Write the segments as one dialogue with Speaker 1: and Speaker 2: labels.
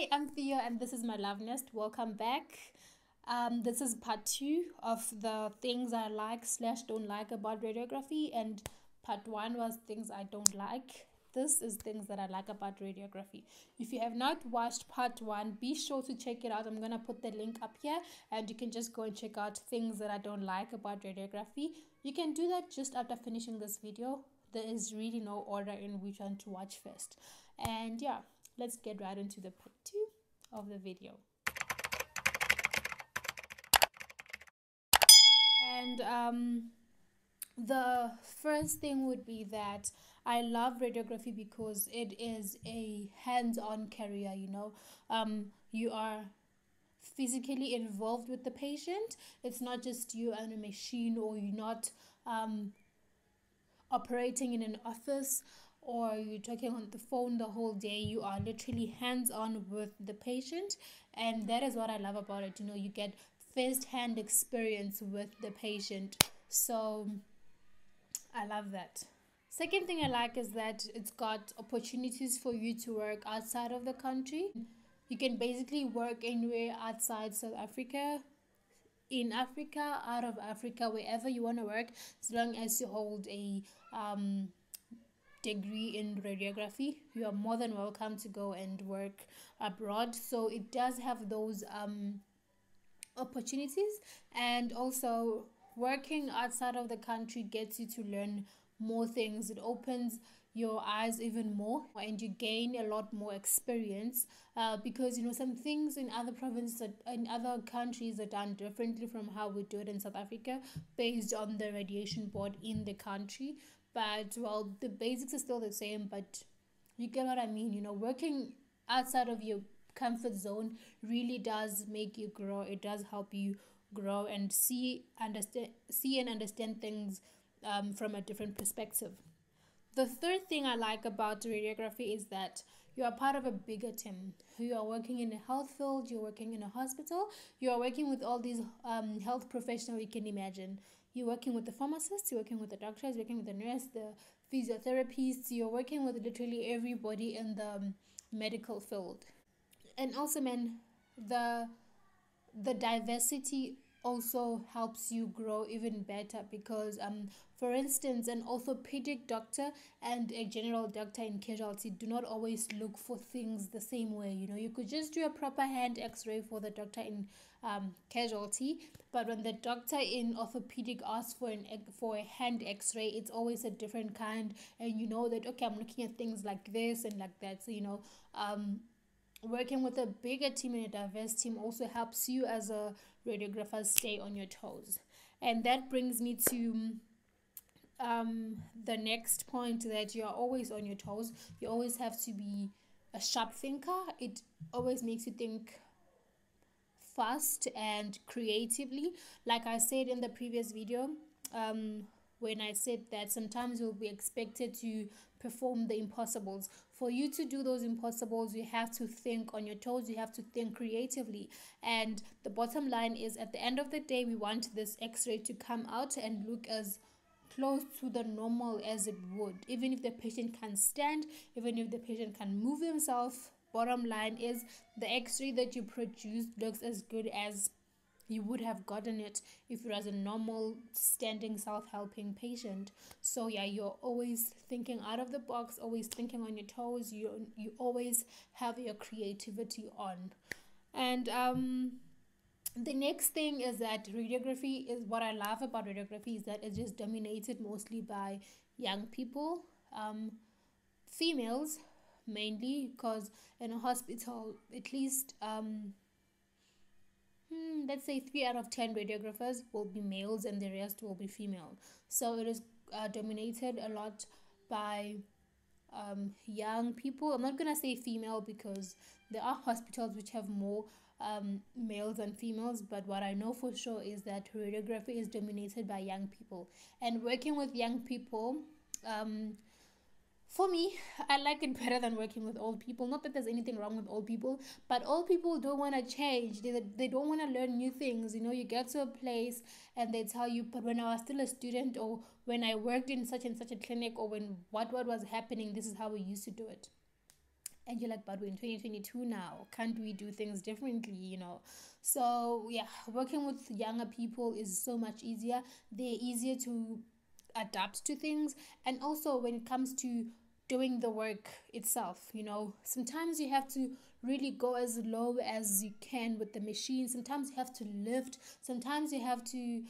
Speaker 1: Hi, I'm Thea, and this is my love nest. Welcome back. This is part 2 of the things I like slash don't like about radiography, and part 1 was things I don't like. This is things that I like about radiography. If you have not watched part 1, be sure to check it out. I'm gonna put the link up here, and you can just go and check out things that I don't like about radiography. You can do that just after finishing this video. There is really no order in which one to watch first. And yeah, let's get right into the part 2 of the video. And the first thing would be that I love radiography because it is a hands-on career. You are physically involved with the patient. It's not just you and a machine, or you're not operating in an office, or you're talking on the phone the whole day. You are literally hands-on with the patient, and that is what I love about it. You get first-hand experience with the patient, so I love that. Second thing I like is that it's got opportunities for you to work outside of the country. You can basically work anywhere outside South Africa, in Africa, out of Africa, wherever you want to work, as long as you hold a degree in radiography. You are more than welcome to go and work abroad. So it does have those opportunities, and also working outside of the country gets you to learn more things. It opens your eyes even more, and you gain a lot more experience, because some things in other provinces, in other countries, are done differently from how we do it in South Africa, based on the radiation board in the country. But well, the basics are still the same, but you get what I mean. Working outside of your comfort zone really does make you grow. It does help you grow and see and understand things from a different perspective. The third thing I like about radiography is that you are part of a bigger team. You are working in a health field, you're working in a hospital, you are working with all these health professionals you can imagine. You're working with the pharmacists, you're working with the doctors, you're working with the nurse, the physiotherapists, you're working with literally everybody in the medical field. And also, man, the diversity also helps you grow even better, because for instance, an orthopedic doctor and a general doctor in casualty do not always look for things the same way. You could just do a proper hand x-ray for the doctor in casualty, but when the doctor in orthopedic asks for a hand x-ray, it's always a different kind, and you know that, okay, I'm looking at things like this and like that. So working with a bigger team and a diverse team also helps you as a radiographer stay on your toes. And that brings me to the next point, that you're always on your toes. You always have to be a sharp thinker. It always makes you think fast and creatively. Like I said in the previous video, when I said that sometimes you'll be expected to perform the impossibles. For you to do those impossibles, you have to think on your toes, you have to think creatively. And the bottom line is, at the end of the day, we want this x-ray to come out and look as close to the normal as it would. Even if the patient can stand, even if the patient can move himself, bottom line is the x-ray that you produce looks as good as you would have gotten it if it was a normal standing self-helping patient. So yeah, you're always thinking out of the box, always thinking on your toes. You always have your creativity on. And the next thing is that radiography is, what I love about radiography is that it's just dominated mostly by young people, females mainly, because in a hospital, at least let's say 3 out of 10 radiographers will be males and the rest will be female. So it is dominated a lot by young people. I'm not gonna say female, because there are hospitals which have more males and females, but what I know for sure is that radiography is dominated by young people. And working with young people, for me, I like it better than working with old people. Not that there's anything wrong with old people, but old people don't want to change. They don't want to learn new things. You get to a place and they tell you, but when I was still a student, or when I worked in such and such a clinic, or when what was happening, this is how we used to do it. And you're like, but we're in 2022 now, can't we do things differently, So yeah, working with younger people is so much easier. They're easier to adapt to things. And also when it comes to doing the work itself, sometimes you have to really go as low as you can with the machine. Sometimes you have to lift, sometimes you have to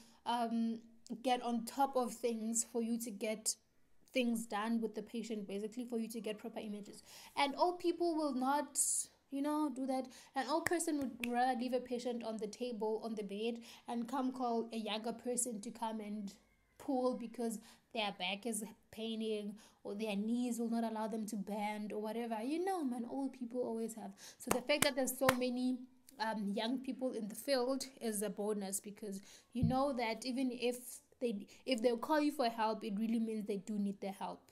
Speaker 1: get on top of things for you to get things done with the patient, basically for you to get proper images. And all people will not do that. And all person would rather leave a patient on the table, on the bed, and come call a younger person to come and pull because their back is paining or their knees will not allow them to bend or whatever. Man, old people always have. So the fact that there's so many young people in the field is a bonus, because that even if they'll call you for help, it really means they do need the help.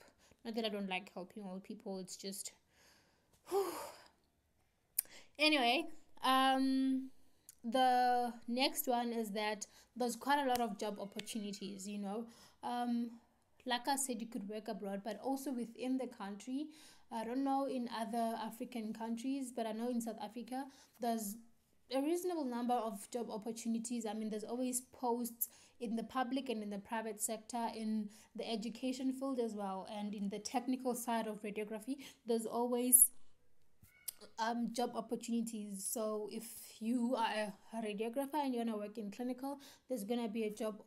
Speaker 1: Not that I don't like helping old people, it's just anyway. The next one is that there's quite a lot of job opportunities. Like I said, you could work abroad, but also within the country. I don't know in other African countries, but I know in South Africa there's a reasonable number of job opportunities. I mean, there's always posts in the public and in the private sector, in the education field as well, and in the technical side of radiography, there's always job opportunities. So if you are a radiographer and you want to work in clinical, there's going to be a job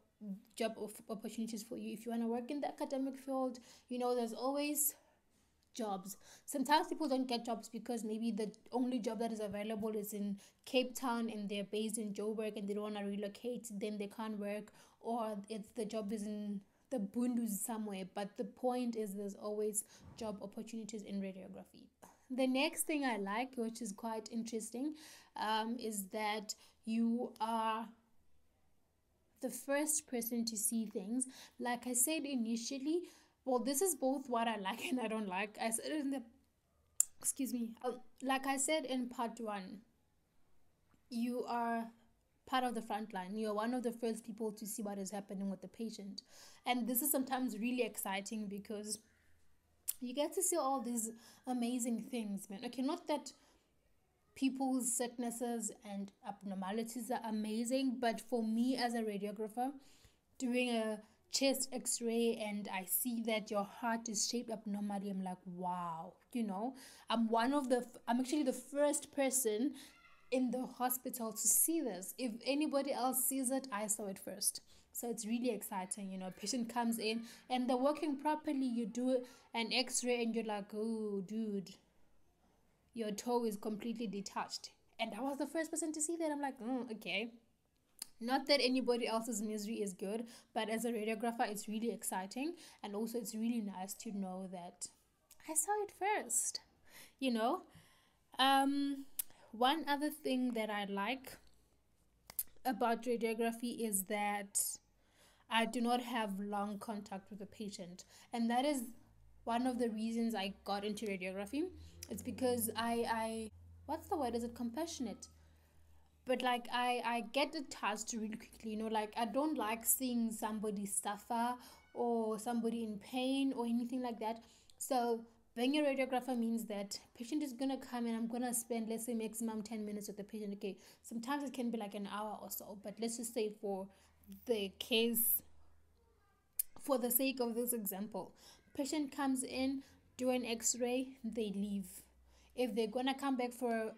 Speaker 1: of opportunities for you. If you want to work in the academic field, there's always jobs. Sometimes people don't get jobs because maybe the only job that is available is in Cape Town and they're based in Joburg and they don't want to relocate, then they can't work, or it's the job is in the Bundus somewhere. But the point is there's always job opportunities in radiography. The next thing I like, which is quite interesting, is that you are the first person to see things. Like I said initially, well, this is both what I like and I don't like. I said in the, excuse me, like I said in part one, you are part of the front line. You're one of the first people to see what is happening with the patient. And this is sometimes really exciting because you get to see all these amazing things, man. Okay, not that people's sicknesses and abnormalities are amazing, but for me as a radiographer, doing a chest x-ray and I see that your heart is shaped abnormally, I'm like, wow. I'm actually the first person in the hospital to see this. If anybody else sees it, I saw it first. So it's really exciting. Patient comes in and they're working properly. You do an x-ray and you're like, oh dude, your toe is completely detached. And I was the first person to see that. I'm like, okay. Not that anybody else's misery is good, but as a radiographer, it's really exciting. And also it's really nice to know that I saw it first. One other thing that I like about radiography is that I do not have long contact with the patient. And that is one of the reasons I got into radiography. It's because I what's the word? Is it compassionate? But like I get attached really quickly, like I don't like seeing somebody suffer or somebody in pain or anything like that. So being a radiographer means that patient is gonna come and I'm gonna spend, let's say, maximum 10 minutes with the patient. Okay, sometimes it can be like an hour or so, but let's just say for the case, for the sake of this example, patient comes in, do an x-ray, they leave. If they're gonna come back for a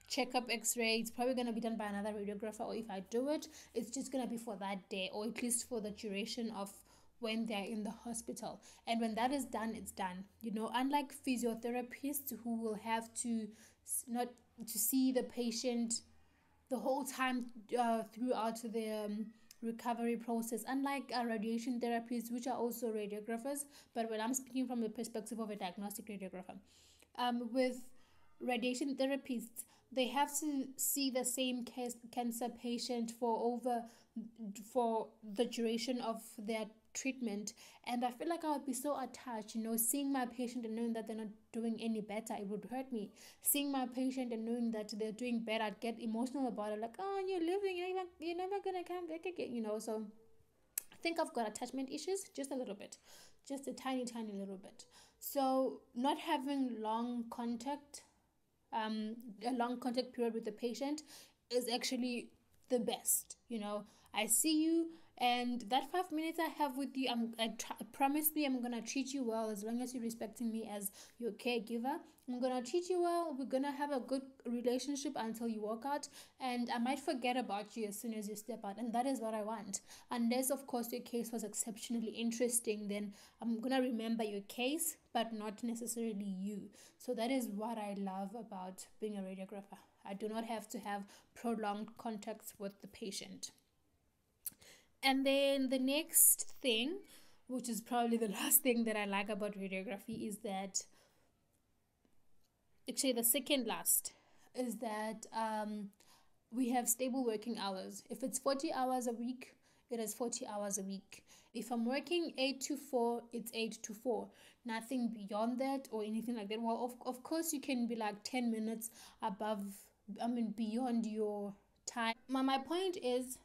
Speaker 1: checkup x-ray, it's probably going to be done by another radiographer, or if I do it, it's just going to be for that day, or at least for the duration of when they're in the hospital. And when that is done, it's done. Unlike physiotherapists who will have to not to see the patient the whole time throughout the recovery process, unlike radiation therapists, which are also radiographers, but when I'm speaking from the perspective of a diagnostic radiographer, with radiation therapists, they have to see the same cancer patient for the duration of their treatment. And I feel like I would be so attached, seeing my patient and knowing that they're not doing any better, it would hurt me. Seeing my patient and knowing that they're doing better, I'd get emotional about it, like, oh, you're living, you're never gonna come back again, So I think I've got attachment issues, just a little bit, just a tiny little bit. So not having long contact a long contact period with the patient is actually the best. I see you, and that 5 minutes I have with you, promise me I'm gonna treat you well, as long as you're respecting me as your caregiver. I'm gonna treat you well. We're gonna have a good relationship until you walk out, and I might forget about you as soon as you step out, and that is what I want. Unless, of course, your case was exceptionally interesting, then I'm gonna remember your case, but not necessarily you. So that is what I love about being a radiographer. I do not have to have prolonged contacts with the patient. And then the next thing, which is probably the last thing that I like about radiography, is that, actually the second last, is that we have stable working hours. If it's 40 hours a week, it is 40 hours a week. If I'm working 8 to 4, it's 8 to 4. Nothing beyond that or anything like that. Well, of course, you can be like 10 minutes beyond your time. My point is,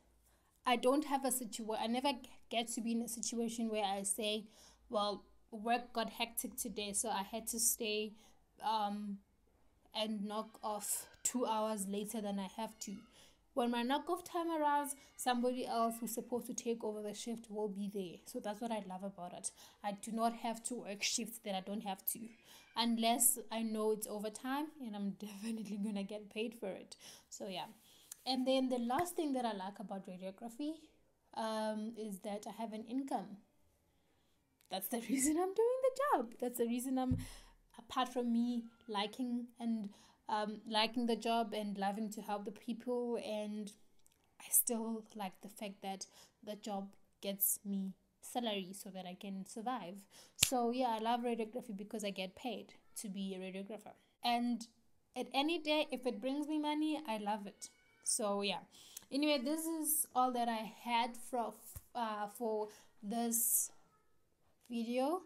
Speaker 1: I don't have a situation, I never get to be in a situation where I say, well, work got hectic today, so I had to stay and knock off 2 hours later than I have to. When my knock-off time arrives, somebody else who's supposed to take over the shift will be there. So that's what I love about it. I do not have to work shifts that I don't have to, unless I know it's overtime, and I'm definitely gonna get paid for it. So yeah. And then the last thing that I like about radiography is that I have an income. That's the reason I'm doing the job. That's the reason apart from me liking the job and loving to help the people, and I still like the fact that the job gets me salary so that I can survive. So yeah, I love radiography because I get paid to be a radiographer. And at any day, if it brings me money, I love it. So yeah. Anyway, this is all that I had for this video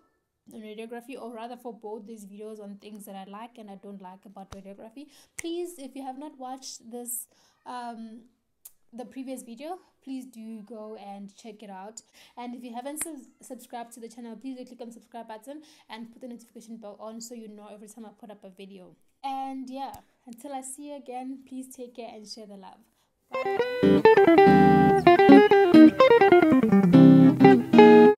Speaker 1: on radiography, or rather for both these videos on things that I like and I don't like about radiography. Please, if you have not watched this the previous video, please do go and check it out. And if you haven't subscribed to the channel, please do click on the subscribe button and put the notification bell on so you know every time I put up a video. And yeah, until I see you again, please take care and share the love. Bye.